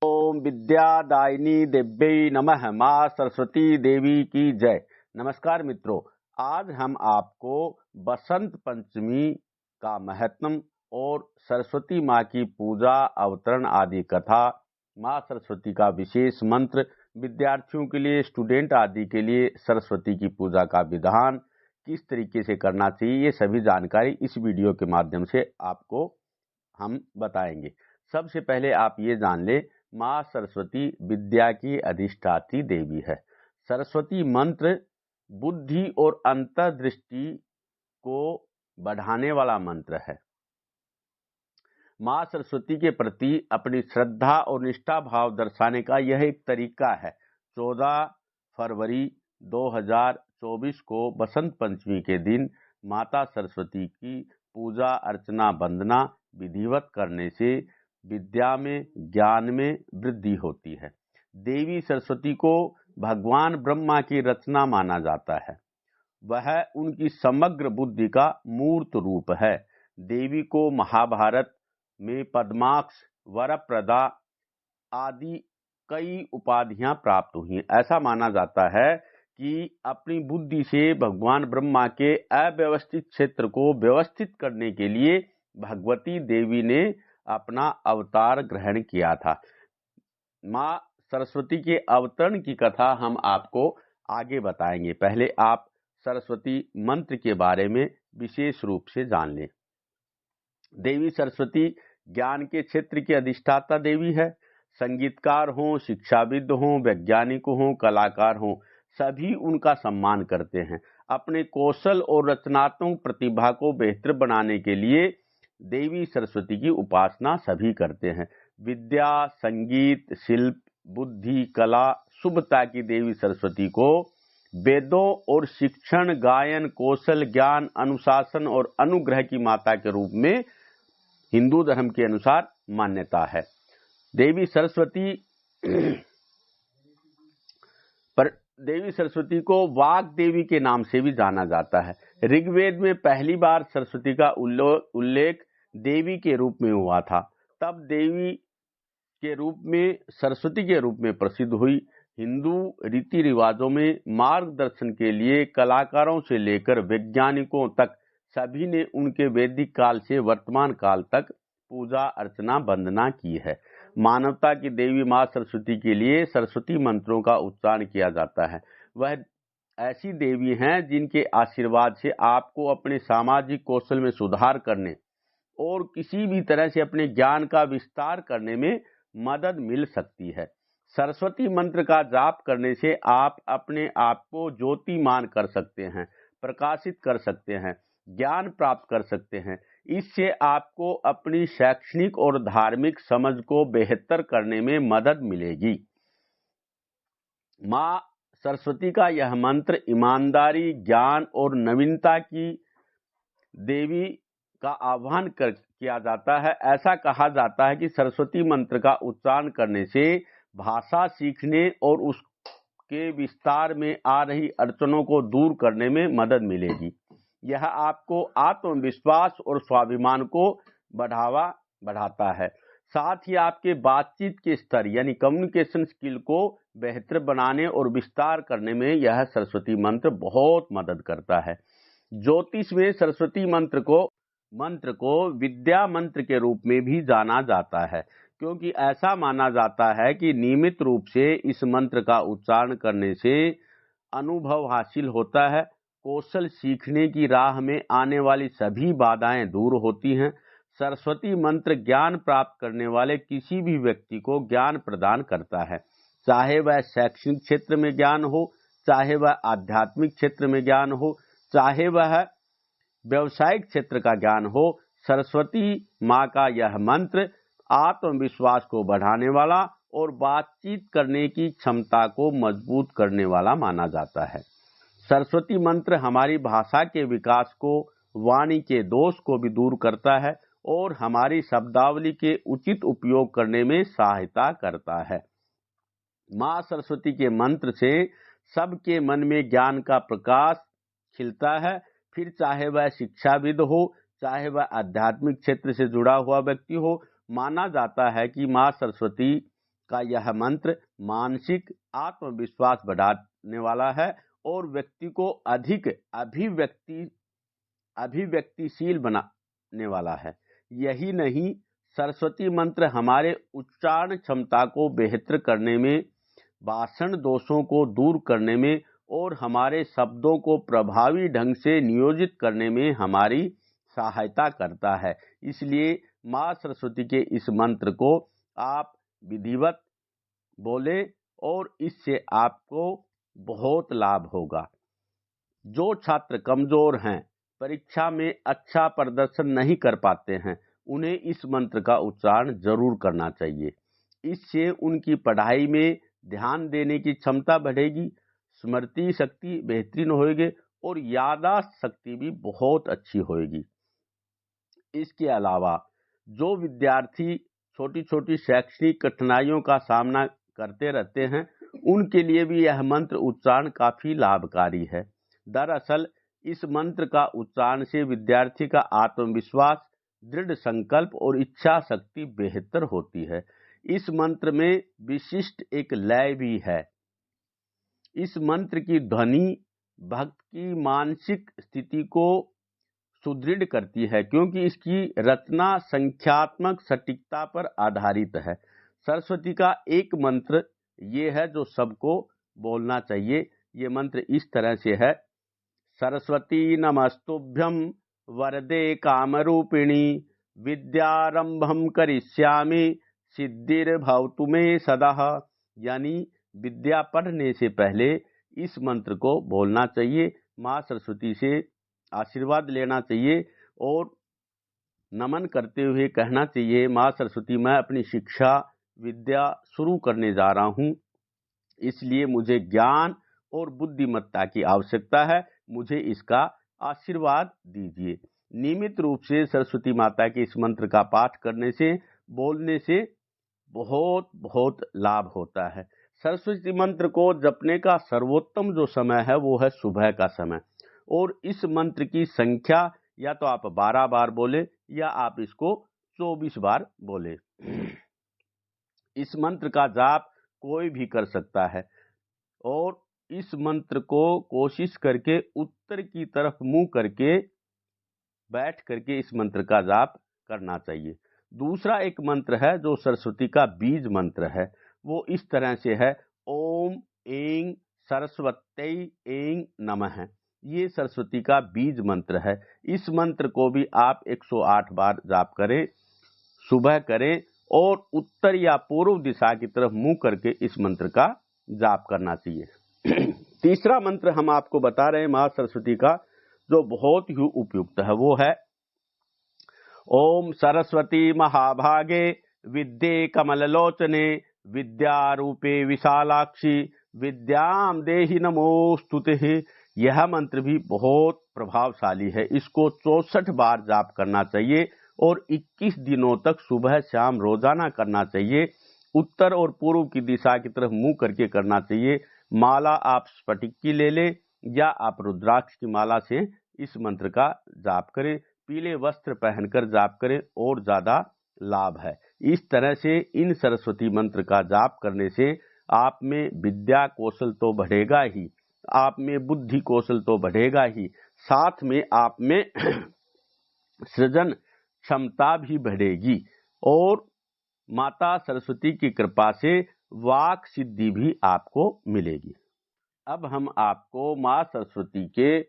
ओम विद्यादायिनी देव्यै नमः। माँ सरस्वती देवी की जय। नमस्कार मित्रों, आज हम आपको बसंत पंचमी का महत्व और सरस्वती माँ की पूजा, अवतरण आदि कथा, माँ सरस्वती का विशेष मंत्र, विद्यार्थियों के लिए, स्टूडेंट आदि के लिए सरस्वती की पूजा का विधान किस तरीके से करना चाहिए, ये सभी जानकारी इस वीडियो के माध्यम से आपको हम बताएंगे। सबसे पहले आप ये जान ले, माँ सरस्वती विद्या की अधिष्ठात्री देवी है। सरस्वती मंत्र बुद्धि और अंतर्दृष्टि को बढ़ाने वाला मंत्र है। माँ सरस्वती के प्रति अपनी श्रद्धा और निष्ठा भाव दर्शाने का यह एक तरीका है। 14 फरवरी 2024 को बसंत पंचमी के दिन माता सरस्वती की पूजा अर्चना वंदना विधिवत करने से विद्या में, ज्ञान में वृद्धि होती है। देवी सरस्वती को भगवान ब्रह्मा की रचना माना जाता है। वह उनकी समग्र बुद्धि का मूर्त रूप है। देवी को महाभारत में पद्माक्ष, वरप्रदा आदि कई उपाधियां प्राप्त हुई। ऐसा माना जाता है कि अपनी बुद्धि से भगवान ब्रह्मा के अव्यवस्थित क्षेत्र को व्यवस्थित करने के लिए भगवती देवी ने अपना अवतार ग्रहण किया था। माँ सरस्वती के अवतरण की कथा हम आपको आगे बताएंगे। पहले आप सरस्वती मंत्र के बारे में विशेष रूप से जान लें। देवी सरस्वती ज्ञान के क्षेत्र की अधिष्ठाता देवी है। संगीतकार हों, शिक्षाविद हों, वैज्ञानिक हों, कलाकार हों, सभी उनका सम्मान करते हैं। अपने कौशल और रचनात्मक प्रतिभा को बेहतर बनाने के लिए देवी सरस्वती की उपासना सभी करते हैं। विद्या, संगीत, शिल्प, बुद्धि, कला, शुभता की देवी सरस्वती को वेदों और शिक्षण, गायन, कौशल, ज्ञान, अनुशासन और अनुग्रह की माता के रूप में हिंदू धर्म के अनुसार मान्यता है। देवी सरस्वती को वाग देवी के नाम से भी जाना जाता है। ऋग्वेद में पहली बार सरस्वती का उल्लेख देवी के रूप में हुआ था। तब देवी के रूप में, सरस्वती के रूप में प्रसिद्ध हुई। हिंदू रीति रिवाजों में मार्गदर्शन के लिए कलाकारों से लेकर वैज्ञानिकों तक सभी ने उनके वैदिक काल से वर्तमान काल तक पूजा अर्चना वंदना की है। मानवता की देवी माँ सरस्वती के लिए सरस्वती मंत्रों का उच्चारण किया जाता है। वह ऐसी देवी हैं जिनके आशीर्वाद से आपको अपने सामाजिक कौशल में सुधार करने और किसी भी तरह से अपने ज्ञान का विस्तार करने में मदद मिल सकती है। सरस्वती मंत्र का जाप करने से आप अपने आप को ज्योतिमान कर सकते हैं, प्रकाशित कर सकते हैं, ज्ञान प्राप्त कर सकते हैं। इससे आपको अपनी शैक्षणिक और धार्मिक समझ को बेहतर करने में मदद मिलेगी। माँ सरस्वती का यह मंत्र ईमानदारी, ज्ञान और नवीनता की देवी का आह्वान किया जाता है। ऐसा कहा जाता है कि सरस्वती मंत्र का उच्चारण करने से भाषा सीखने और उसके विस्तार में आ रही अड़चनों को दूर करने में मदद मिलेगी। यह आपको आत्मविश्वास और स्वाभिमान को बढ़ाता है। साथ ही आपके बातचीत के स्तर यानी कम्युनिकेशन स्किल को बेहतर बनाने और विस्तार करने में यह सरस्वती मंत्र बहुत मदद करता है। ज्योतिष में सरस्वती मंत्र को विद्या मंत्र के रूप में भी जाना जाता है, क्योंकि ऐसा माना जाता है कि नियमित रूप से इस मंत्र का उच्चारण करने से अनुभव हासिल होता है। कौशल सीखने की राह में आने वाली सभी बाधाएं दूर होती हैं। सरस्वती मंत्र ज्ञान प्राप्त करने वाले किसी भी व्यक्ति को ज्ञान प्रदान करता है, चाहे वह शैक्षणिक क्षेत्र में ज्ञान हो, चाहे वह आध्यात्मिक क्षेत्र में ज्ञान हो, चाहे वह व्यवसायिक क्षेत्र का ज्ञान हो। सरस्वती माँ का यह मंत्र आत्मविश्वास को बढ़ाने वाला और बातचीत करने की क्षमता को मजबूत करने वाला माना जाता है। सरस्वती मंत्र हमारी भाषा के विकास को, वाणी के दोष को भी दूर करता है और हमारी शब्दावली के उचित उपयोग करने में सहायता करता है। माँ सरस्वती के मंत्र से सबके मन में ज्ञान का प्रकाश खिलता है। फिर चाहे वह शिक्षाविद हो, चाहे वह आध्यात्मिक क्षेत्र से जुड़ा हुआ व्यक्ति हो, माना जाता है कि माँ सरस्वती का यह मंत्र मानसिक आत्मविश्वास बढ़ाने वाला है और व्यक्ति को अधिक अभिव्यक्तिशील बनाने वाला है। यही नहीं, सरस्वती मंत्र हमारे उच्चारण क्षमता को बेहतर करने में, भाषण दोषों को दूर करने में और हमारे शब्दों को प्रभावी ढंग से नियोजित करने में हमारी सहायता करता है। इसलिए माँ सरस्वती के इस मंत्र को आप विधिवत बोले और इससे आपको बहुत लाभ होगा। जो छात्र कमजोर हैं, परीक्षा में अच्छा प्रदर्शन नहीं कर पाते हैं, उन्हें इस मंत्र का उच्चारण जरूर करना चाहिए। इससे उनकी पढ़ाई में ध्यान देने की क्षमता बढ़ेगी, स्मृति शक्ति बेहतरीन होगी और याददाश्त शक्ति भी बहुत अच्छी होगी। इसके अलावा जो विद्यार्थी छोटी छोटी शैक्षणिक कठिनाइयों का सामना करते रहते हैं, उनके लिए भी यह मंत्र उच्चारण काफी लाभकारी है। दरअसल इस मंत्र का उच्चारण से विद्यार्थी का आत्मविश्वास, दृढ़ संकल्प और इच्छा शक्ति बेहतर होती है। इस मंत्र में विशिष्ट एक लय भी है। इस मंत्र की ध्वनि भक्त की मानसिक स्थिति को सुदृढ़ करती है, क्योंकि इसकी रचना संख्यात्मक सटीकता पर आधारित है। सरस्वती का एक मंत्र ये है जो सबको बोलना चाहिए। ये मंत्र इस तरह से है: सरस्वती नमस्तुभ्यं वरदे कामरूपिणी, विद्यारंभं करिष्यामि सिद्धिर्भवतु मे सदा। यानी विद्या पढ़ने से पहले इस मंत्र को बोलना चाहिए, माँ सरस्वती से आशीर्वाद लेना चाहिए और नमन करते हुए कहना चाहिए, माँ सरस्वती मैं अपनी शिक्षा विद्या शुरू करने जा रहा हूँ, इसलिए मुझे ज्ञान और बुद्धिमत्ता की आवश्यकता है, मुझे इसका आशीर्वाद दीजिए। नियमित रूप से सरस्वती माता के इस मंत्र का पाठ करने से, बोलने से बहुत बहुत लाभ होता है। सरस्वती मंत्र को जपने का सर्वोत्तम जो समय है वो है सुबह का समय, और इस मंत्र की संख्या या तो आप 12 बार बोले या आप इसको 24 बार बोले। इस मंत्र का जाप कोई भी कर सकता है और इस मंत्र को कोशिश करके उत्तर की तरफ मुंह करके बैठ करके इस मंत्र का जाप करना चाहिए। दूसरा एक मंत्र है जो सरस्वती का बीज मंत्र है, वो इस तरह से है: ओम ऐं सरस्वत्यै ऐं नमः। ये सरस्वती का बीज मंत्र है। इस मंत्र को भी आप 108 बार जाप करें, सुबह करें और उत्तर या पूर्व दिशा की तरफ मुंह करके इस मंत्र का जाप करना चाहिए। तीसरा मंत्र हम आपको बता रहे हैं मां सरस्वती का, जो बहुत ही उपयुक्त है, वो है: ओम सरस्वती महाभागे विद्ये कमललोचने, विद्यारूपे विशालाक्षी, विद्याम देहि नमोस्तुते। यह मंत्र भी बहुत प्रभावशाली है। इसको 64 बार जाप करना चाहिए और 21 दिनों तक सुबह शाम रोजाना करना चाहिए। उत्तर और पूर्व की दिशा की तरफ मुंह करके करना चाहिए। माला आप स्फटिक की ले लें या आप रुद्राक्ष की माला से इस मंत्र का जाप करें। पीले वस्त्र पहनकर जाप करें और ज्यादा लाभ है। इस तरह से इन सरस्वती मंत्र का जाप करने से आप में विद्या कौशल तो बढ़ेगा ही, आप में बुद्धि कौशल तो बढ़ेगा ही, साथ में आप में सृजन क्षमता भी बढ़ेगी और माता सरस्वती की कृपा से वाक सिद्धि भी आपको मिलेगी। अब हम आपको माँ सरस्वती के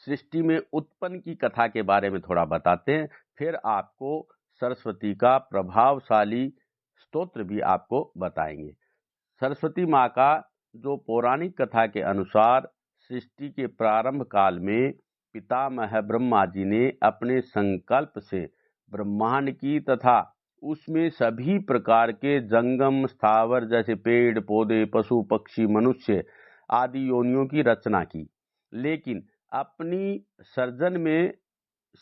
सृष्टि में उत्पन्न की कथा के बारे में थोड़ा बताते हैं, फिर आपको सरस्वती का प्रभावशाली स्तोत्र भी आपको बताएंगे। सरस्वती माँ का जो पौराणिक कथा के अनुसार सृष्टि के प्रारंभ काल में पितामह ब्रह्मा जी ने अपने संकल्प से ब्रह्मांड की तथा उसमें सभी प्रकार के जंगम स्थावर जैसे पेड़ पौधे पशु पक्षी मनुष्य आदि योनियों की रचना की, लेकिन अपनी सर्जन में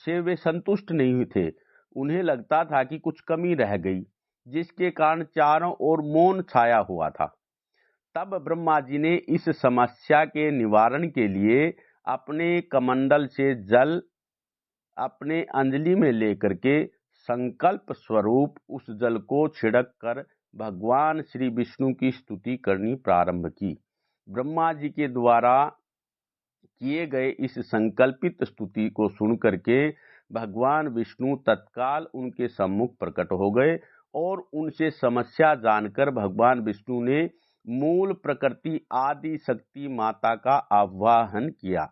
से वे संतुष्ट नहीं थे। उन्हें लगता था कि कुछ कमी रह गई, जिसके कारण चारों ओर मौन छाया हुआ था। तब ब्रह्मा जी ने इस समस्या के निवारण के लिए अपने कमंडल से जल अपने अंजलि में लेकर के संकल्प स्वरूप उस जल को छिड़क कर भगवान श्री विष्णु की स्तुति करनी प्रारंभ की। ब्रह्मा जी के द्वारा किए गए इस संकल्पित स्तुति को सुनकर के भगवान विष्णु तत्काल उनके सम्मुख प्रकट हो गए और उनसे समस्या जानकर भगवान विष्णु ने मूल प्रकृति आदि शक्ति माता का आह्वान किया।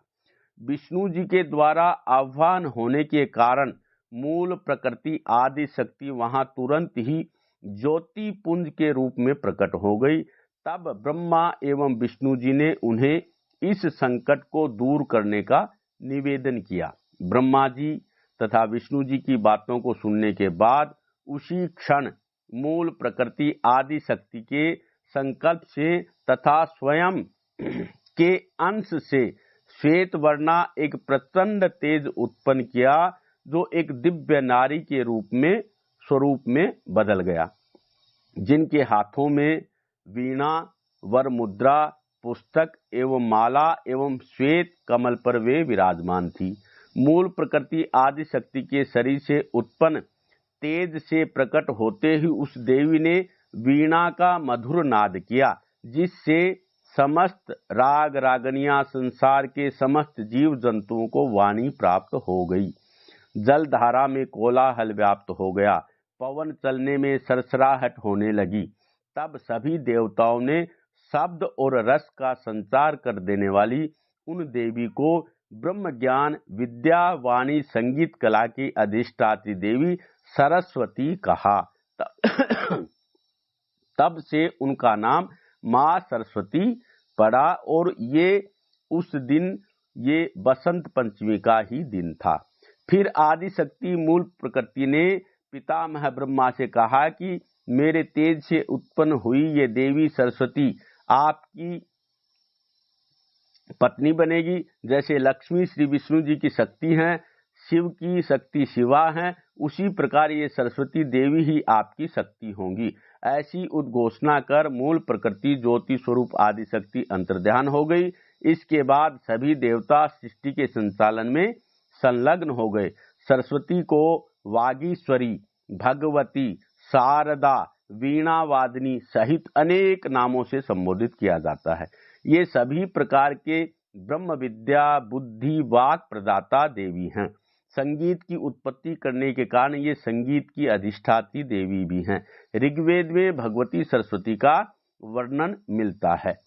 विष्णु जी के द्वारा आह्वान होने के कारण मूल प्रकृति आदि शक्ति वहां तुरंत ही ज्योति पुंज के रूप में प्रकट हो गई। तब ब्रह्मा एवं विष्णु जी ने उन्हें इस संकट को दूर करने का निवेदन किया। ब्रह्मा जी तथा विष्णु जी की बातों को सुनने के बाद उसी क्षण मूल प्रकृति आदि शक्ति के संकल्प से तथा स्वयं के अंश से श्वेत वर्णा एक प्रचंड तेज उत्पन्न किया, जो एक दिव्य नारी के स्वरूप में बदल गया, जिनके हाथों में वीणा, वर मुद्रा, पुस्तक एवं माला एवं श्वेत कमल पर वे विराजमान थी। मूल प्रकृति आदि शक्ति के शरीर से उत्पन्न तेज से प्रकट होते ही उस देवी ने वीणा का मधुर नाद किया, जिससे समस्त राग रागनियां संसार के समस्त जीव जंतुओं को वाणी प्राप्त हो गई। जल धारा में कोलाहल व्याप्त हो गया, पवन चलने में सरसराहट होने लगी। तब सभी देवताओं ने शब्द और रस का संचार कर देने वाली उन देवी को ब्रह्म ज्ञान विद्या वाणी संगीत कला की अधिष्ठात्री देवी सरस्वती कहा। तब से उनका नाम मां सरस्वती पड़ा और ये बसंत पंचमी का ही दिन था। फिर आदि शक्ति मूल प्रकृति ने पितामह ब्रह्मा से कहा कि मेरे तेज से उत्पन्न हुई ये देवी सरस्वती आपकी पत्नी बनेगी। जैसे लक्ष्मी श्री विष्णु जी की शक्ति हैं, शिव की शक्ति शिवा हैं, उसी प्रकार ये सरस्वती देवी ही आपकी शक्ति होंगी। ऐसी उद्घोषणा कर मूल प्रकृति ज्योति स्वरूप आदि शक्ति अंतर्ध्यान हो गई। इसके बाद सभी देवता सृष्टि के संचालन में संलग्न हो गए। सरस्वती को वागीश्वरी, भगवती, शारदा, वीणावादिनी सहित अनेक नामों से संबोधित किया जाता है। ये सभी प्रकार के ब्रह्म विद्या, बुद्धि, वाक प्रदाता देवी हैं। संगीत की उत्पत्ति करने के कारण ये संगीत की अधिष्ठात्री देवी भी हैं। ऋग्वेद में भगवती सरस्वती का वर्णन मिलता है।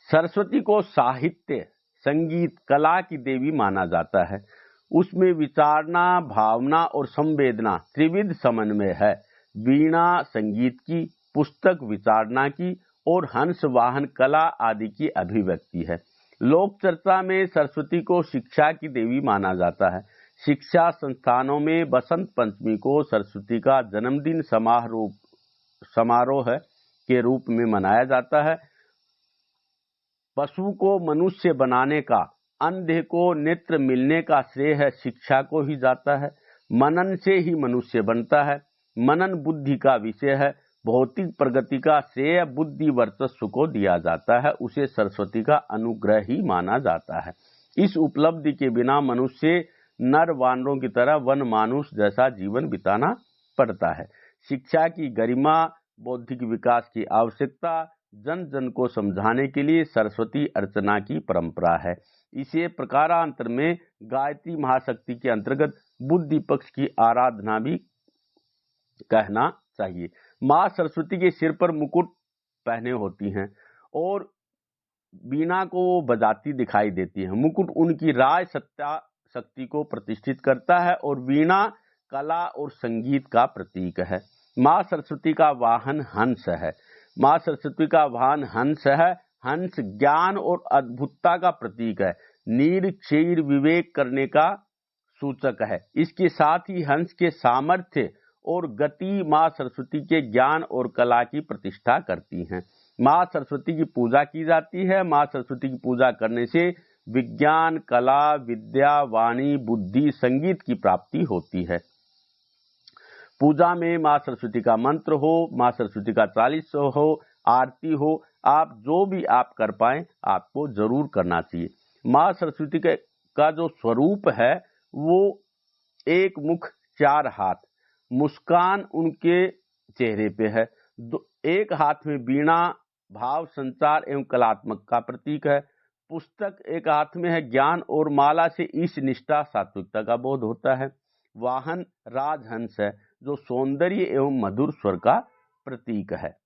सरस्वती को साहित्य, संगीत, कला की देवी माना जाता है। उसमें विचारना, भावना और संवेदना त्रिविध समन्वय है। वीणा संगीत की, पुस्तक विचारना की और हंस वाहन कला आदि की अभिव्यक्ति है। लोक चर्चा में सरस्वती को शिक्षा की देवी माना जाता है। शिक्षा संस्थानों में बसंत पंचमी को सरस्वती का जन्मदिन समारोह के रूप में मनाया जाता है। पशु को मनुष्य बनाने का, अंधे को नेत्र मिलने का श्रेय शिक्षा को ही जाता है। मनन से ही मनुष्य बनता है। मनन बुद्धि का विषय है। भौतिक प्रगति का श्रेय बुद्धि वर्चस्व को दिया जाता है। उसे सरस्वती का अनुग्रह ही माना जाता है। इस उपलब्धि के बिना मनुष्य नर वानरों की तरह वन मानुष जैसा जीवन बिताना पड़ता है। शिक्षा की गरिमा, बौद्धिक विकास की आवश्यकता, जन जन को समझाने के लिए सरस्वती अर्चना की परंपरा है। इसे प्रकारांतर में गायत्री महाशक्ति के अंतर्गत बुद्धि पक्ष की आराधना भी कहना चाहिए। मां सरस्वती के सिर पर मुकुट पहने होती हैं और वीणा को वो बजाती दिखाई देती है। मुकुट उनकी राज सत्ता शक्ति को प्रतिष्ठित करता है और वीणा कला और संगीत का प्रतीक है। मां सरस्वती का वाहन हंस है। मां सरस्वती का वाहन हंस है। हंस ज्ञान और अद्भुतता का प्रतीक है। नीर क्षीर विवेक करने का सूचक है। इसके साथ ही हंस के सामर्थ्य और गति मां सरस्वती के ज्ञान और कला की प्रतिष्ठा करती हैं। मां सरस्वती की पूजा की जाती है। मां सरस्वती की पूजा करने से विज्ञान, कला, विद्या, वाणी, बुद्धि, संगीत की प्राप्ति होती है। पूजा में मां सरस्वती का मंत्र हो, मां सरस्वती का 40 हो, आरती हो, आप जो भी आप कर पाए आपको जरूर करना चाहिए। मां सरस्वती का जो स्वरूप है वो एक मुख 4 हाथ, मुस्कान उनके चेहरे पे है। एक हाथ में वीणा भाव संचार एवं कलात्मक का प्रतीक है। पुस्तक एक हाथ में है, ज्ञान और माला से ईश निष्ठा सात्विकता का बोध होता है। वाहन राजहंस है जो सौंदर्य एवं मधुर स्वर का प्रतीक है।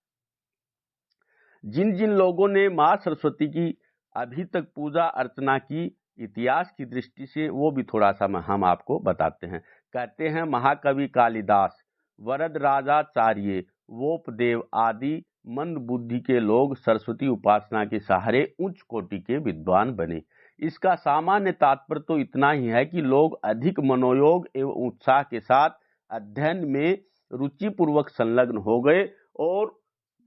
जिन जिन लोगों ने मां सरस्वती की अभी तक पूजा अर्चना की, इतिहास की दृष्टि से वो भी थोड़ा सा हम आपको बताते हैं। कहते हैं महाकवि कालिदास, वरद राजाचार्य, वोपदेव आदि मंद बुद्धि के लोग सरस्वती उपासना के सहारे उच्च कोटि के विद्वान बने। इसका सामान्य तात्पर्य तो इतना ही है कि लोग अधिक मनोयोग एवं उत्साह के साथ अध्ययन में रुचिपूर्वक संलग्न हो गए और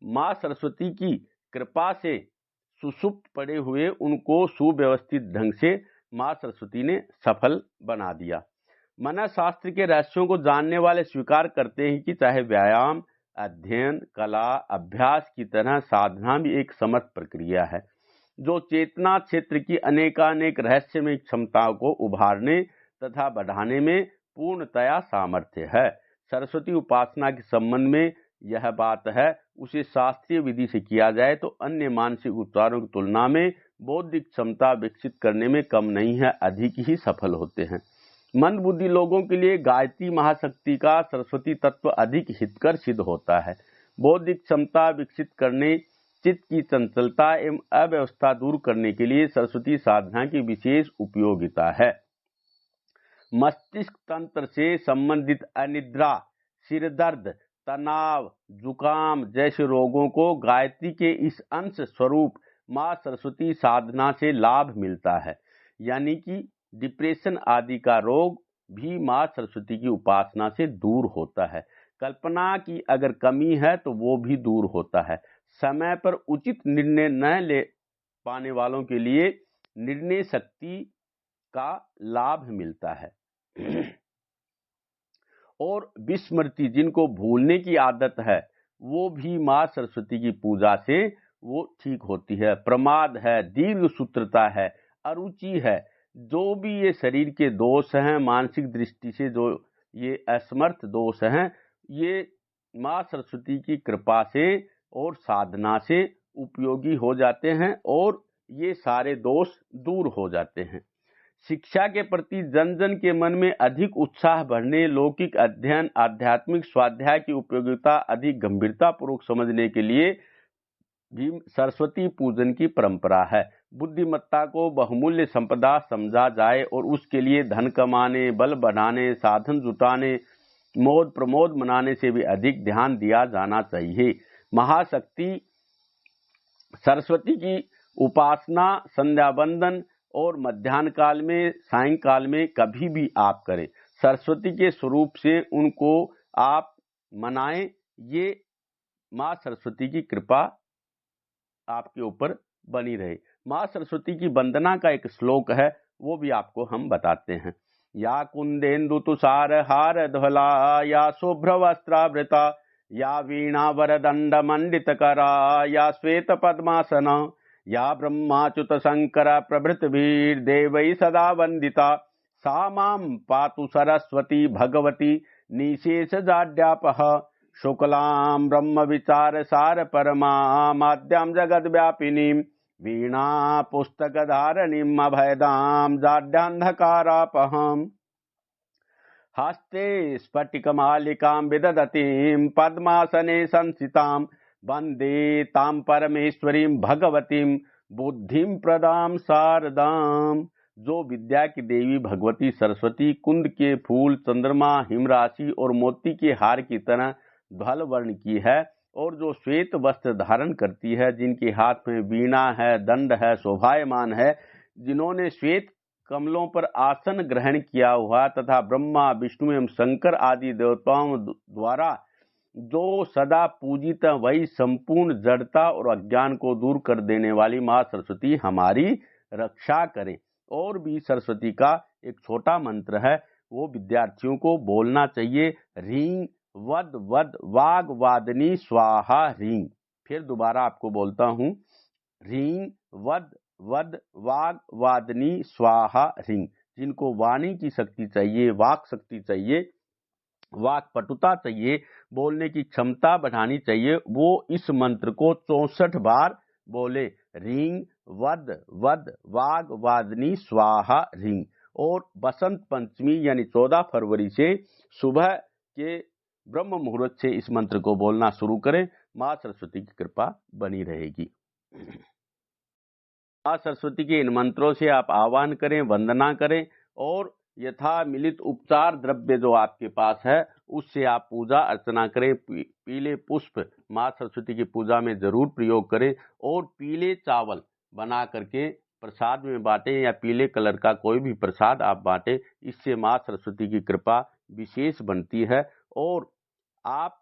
मां सरस्वती की कृपा से सुसुप्त पड़े हुए उनको सुव्यवस्थित ढंग से मां सरस्वती ने सफल बना दिया। मनःशास्त्र के रहस्यों को जानने वाले स्वीकार करते हैं कि चाहे व्यायाम, अध्ययन, कला, अभ्यास की तरह साधना भी एक समर्थ प्रक्रिया है जो चेतना क्षेत्र की अनेकानेक रहस्यमय क्षमताओं को उभारने तथा बढ़ाने में पूर्णतया सामर्थ्य है। सरस्वती उपासना के संबंध में यह बात है, उसे शास्त्रीय विधि से किया जाए तो अन्य मानसिक उपचारों की तुलना में बौद्धिक क्षमता विकसित करने में कम नहीं है, अधिक ही सफल होते हैं। मंद बुद्धि लोगों के लिए गायत्री महाशक्ति का सरस्वती तत्व अधिक हितकर सिद्ध होता है। बौद्धिक क्षमता विकसित करने, चित्त की चंचलता एवं अव्यवस्था दूर करने के लिए सरस्वती साधना की विशेष उपयोगिता है। मस्तिष्क तंत्र से संबंधित अनिद्रा, सिर दर्द, तनाव, जुकाम जैसे रोगों को गायत्री के इस अंश स्वरूप मां सरस्वती साधना से लाभ मिलता है। यानी कि डिप्रेशन आदि का रोग भी मां सरस्वती की उपासना से दूर होता है। कल्पना की अगर कमी है तो वो भी दूर होता है। समय पर उचित निर्णय न ले पाने वालों के लिए निर्णय शक्ति का लाभ मिलता है और विस्मृति, जिनको भूलने की आदत है, वो भी मां सरस्वती की पूजा से वो ठीक होती है। प्रमाद है, दीर्घ सूत्रता है, अरुचि है, जो भी ये शरीर के दोष हैं, मानसिक दृष्टि से जो ये असमर्थ दोष हैं, ये मां सरस्वती की कृपा से और साधना से उपयोगी हो जाते हैं और ये सारे दोष दूर हो जाते हैं। शिक्षा के प्रति जन जन के मन में अधिक उत्साह बढ़ने, लौकिक अध्ययन, आध्यात्मिक स्वाध्याय की उपयोगिता अधिक गंभीरता पूर्वक समझने के लिए भी सरस्वती पूजन की परंपरा है। बुद्धिमत्ता को बहुमूल्य संपदा समझा जाए और उसके लिए धन कमाने, बल बढ़ाने, साधन जुटाने, मोद प्रमोद मनाने से भी अधिक ध्यान दिया जाना चाहिए। महाशक्ति सरस्वती की उपासना संध्या वंदन और मध्याह्न काल में, सायंकाल में कभी भी आप करें। सरस्वती के स्वरूप से उनको आप मनाएं। ये मां सरस्वती की कृपा आपके ऊपर बनी रहे। मां सरस्वती की वंदना का एक श्लोक है, वो भी आपको हम बताते हैं। या कुंदेन्दु तुषार हार धवला, या शुभ्र वस्त्रावृता, या वीणा वरदंड मंडित करा, या श्वेत पद्मासना, या ब्रह्माच्युत शंकर प्रभृत वीर देवै सदा वंदिता, सा मां पातु सरस्वती भगवती निशेष जाड्यापः, शुक्लां ब्रह्म विचार सार परमाद्यां जगद व्यापिनीं, वीणा पुस्तक धारणीं अभयदां जाड्यान्धकारापहम्, हस्ते स्फटिकमालिकां विदधतीं पद्मासने संस्थितां, वन्दे तां परमेश्वरीं भगवतीं बुद्धिं प्रदां शारदाम्। जो विद्या की देवी भगवती सरस्वती कुंद के फूल, चंद्रमा, हिमराशि और मोती के हार की तरह ध्वल वर्ण की है और जो श्वेत वस्त्र धारण करती है, जिनके हाथ में वीणा है, दंड है, शोभायमान है, जिन्होंने श्वेत कमलों पर आसन ग्रहण किया हुआ तथा ब्रह्मा, विष्णु एवं शंकर आदि देवताओं द्वारा जो सदा पूजित है, वही संपूर्ण जड़ता और अज्ञान को दूर कर देने वाली मां सरस्वती हमारी रक्षा करें। और भी सरस्वती का एक छोटा मंत्र है, वो विद्यार्थियों को बोलना चाहिए। ह्रीं वद वद वाग वादनी स्वाहा ह्रीं। फिर दोबारा आपको बोलता हूं, ह्रीं वद वद वाग वादनी स्वाहा ह्रीं। जिनको वाणी की शक्ति चाहिए, वाक शक्ति चाहिए, वाक पटुता चाहिए, बोलने की क्षमता बढ़ानी चाहिए, वो इस मंत्र को 64 बार बोले। ह्रीं वद वद वाग वादनी स्वाहा ह्रीं। और बसंत पंचमी यानी 14 फरवरी से सुबह के ब्रह्म मुहूर्त से इस मंत्र को बोलना शुरू करें। माँ सरस्वती की कृपा बनी रहेगी। माँ सरस्वती के इन मंत्रों से आप आह्वान करें, वंदना करें और यथा मिलित उपचार द्रव्य जो आपके पास है उससे आप पूजा अर्चना करें। पीले पुष्प माँ सरस्वती की पूजा में जरूर प्रयोग करें और पीले चावल बना करके प्रसाद में बांटें या पीले कलर का कोई भी प्रसाद आप बांटें। इससे माँ सरस्वती की कृपा विशेष बनती है। और आप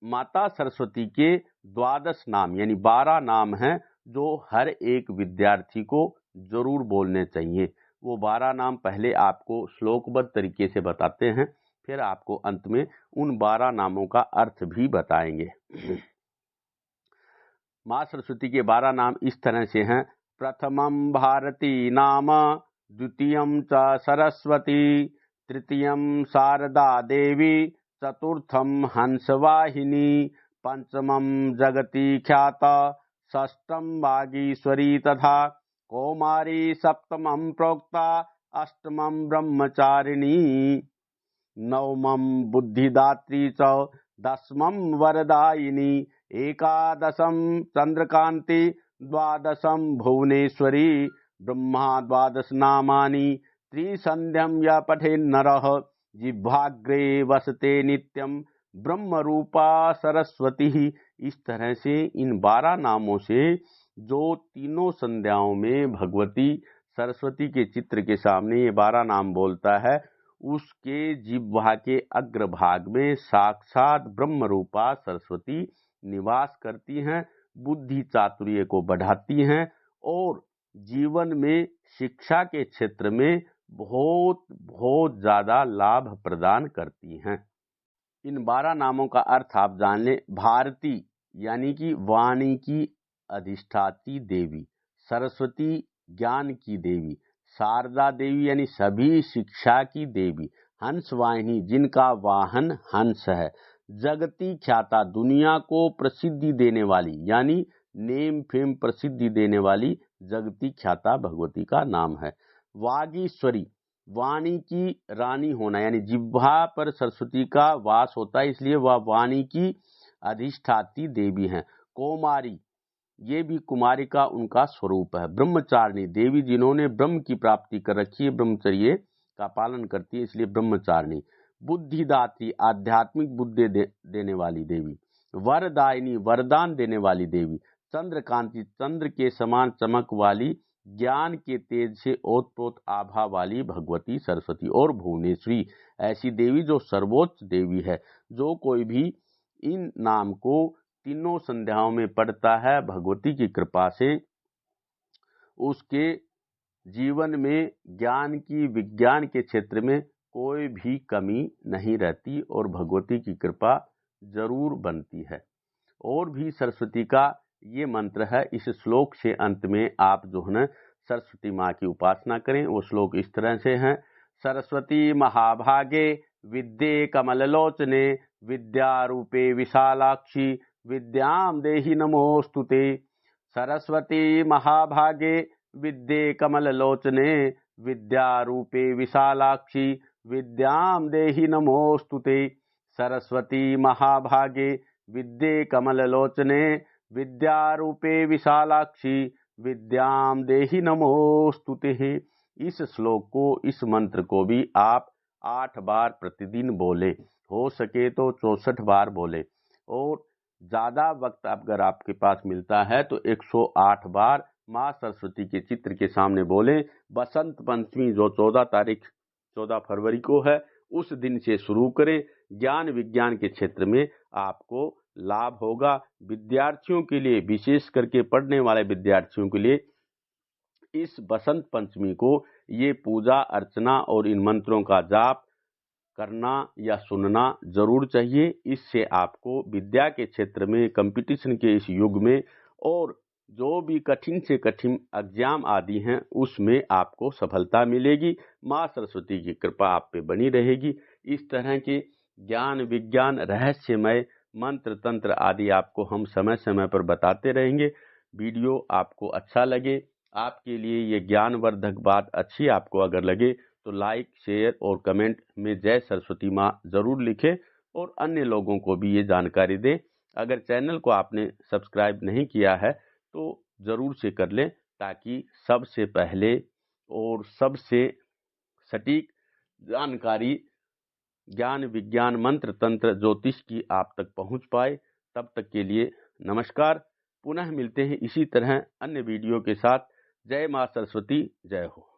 माता सरस्वती के 12 नाम यानी 12 नाम हैं जो हर एक विद्यार्थी को जरूर बोलने चाहिए। वो 12 नाम पहले आपको श्लोकबद्ध तरीके से बताते हैं, फिर आपको अंत में उन 12 नामों का अर्थ भी बताएंगे। माँ सरस्वती के 12 नाम इस तरह से हैं। प्रथमं भारती नाम, द्वितीयं च सरस्वती, तृतीयं शारदा देवी, चतुर्थं हंसवाहिनी, पंचमं जगती ख्याता, षष्ठं वागीश्वरी तथा कौमारी, सप्तमं प्रोक्ता, अष्टमं ब्रह्मचारिणी, नवमं बुद्धिदात्री च, दशमं वरदायिनी, एकादशं चंद्रकांति, द्वादशं भुवनेश्वरी, ब्रह्मा 12 नामानि, त्रिसंध्यं य पठेन् नरः, जिह्वाग्रे वसते नित्यं ब्रह्म रूपा सरस्वती। इस तरह से इन 12 नामों से जो तीनों संध्याओं में भगवती सरस्वती के चित्र के सामने ये 12 नाम बोलता है, उसके जिह्वा के अग्रभाग में साक्षात ब्रह्म रूपा सरस्वती निवास करती हैं, बुद्धि चातुर्य को बढ़ाती हैं और जीवन में शिक्षा के क्षेत्र में बहुत बहुत ज्यादा लाभ प्रदान करती हैं। इन 12 नामों का अर्थ आप जान लें। भारती यानी कि वाणी की अधिष्ठात्री देवी, सरस्वती ज्ञान की देवी, शारदा देवी यानी सभी शिक्षा की देवी, हंसवाहिनी जिनका वाहन हंस है, जगती ख्याता दुनिया को प्रसिद्धि देने वाली यानी नेम फेम प्रसिद्धि देने वाली जगती ख्याता भगवती का नाम है, वागीश्वरी वाणी की रानी होना यानी जिह्वा पर सरस्वती का वास होता है इसलिए वह वाणी की अधिष्ठात्री देवी हैं, कौमारी ये भी कुमारी का उनका स्वरूप है, ब्रह्मचारिणी देवी जिन्होंने ब्रह्म की प्राप्ति कर रखी है, ब्रह्मचर्य का पालन करती है इसलिए ब्रह्मचारिणी, बुद्धिदात्री आध्यात्मिक बुद्धि देने वाली देवी, वरदायिनी वरदान देने वाली देवी, चंद्रकांति चंद्र के समान चमक वाली ज्ञान के तेज से ओतप्रोत आभा वाली भगवती सरस्वती, और भुवनेश्वरी ऐसी देवी जो सर्वोच्च देवी है। जो कोई भी इन नाम को तीनों संध्याओं में पढ़ता है भगवती की कृपा से उसके जीवन में ज्ञान की विज्ञान के क्षेत्र में कोई भी कमी नहीं रहती और भगवती की कृपा जरूर बनती है। और भी सरस्वती का ये मंत्र है, इस श्लोक से अंत में आप जो है ना सरस्वती माँ की उपासना करें। वो श्लोक इस तरह से हैं। सरस्वती महाभागे विद्ये कमललोचने, विद्यारूपे विशालाक्षी, विद्यां देहि नमोस्तुते। सरस्वती महाभागे विद्ये कमललोचने, विद्यारूपे विशालाक्षी, विद्यां देहि नमोस्तुते। सरस्वती महाभागे विद्ये कमललोचने, विद्यारूपे विशालाक्षी, विद्यां देहि नमोस्तुते। इस श्लोक को इस मंत्र को भी आप 8 बार प्रतिदिन बोले, हो सके तो 64 बार बोले और ज्यादा वक्त अगर आपके पास मिलता है तो 108 बार माँ सरस्वती के चित्र के सामने बोले। बसंत पंचमी जो 14 फरवरी को है उस दिन से शुरू करें। ज्ञान विज्ञान के क्षेत्र में आपको लाभ होगा। विद्यार्थियों के लिए विशेष करके पढ़ने वाले विद्यार्थियों के लिए इस बसंत पंचमी को ये पूजा अर्चना और इन मंत्रों का जाप करना या सुनना जरूर चाहिए। इससे आपको विद्या के क्षेत्र में कंपटीशन के इस युग में और जो भी कठिन से कठिन एग्जाम आदि हैं उसमें आपको सफलता मिलेगी। माँ सरस्वती की कृपा आप पे बनी रहेगी। इस तरह के ज्ञान विज्ञान रहस्यमय मंत्र तंत्र आदि आपको हम समय समय पर बताते रहेंगे। वीडियो आपको अच्छा लगे, आपके लिए ये ज्ञानवर्धक बात अच्छी आपको अगर लगे तो लाइक, शेयर और कमेंट में जय सरस्वती माँ जरूर लिखें और अन्य लोगों को भी ये जानकारी दें। अगर चैनल को आपने सब्सक्राइब नहीं किया है तो जरूर से कर लें, ताकि सबसे पहले और सबसे सटीक जानकारी ज्ञान, विज्ञान, मंत्र तंत्र, ज्योतिष की आप तक पहुंच पाए। तब तक के लिए नमस्कार। पुनः मिलते हैं इसी तरह अन्य वीडियो के साथ। जय मां सरस्वती, जय हो।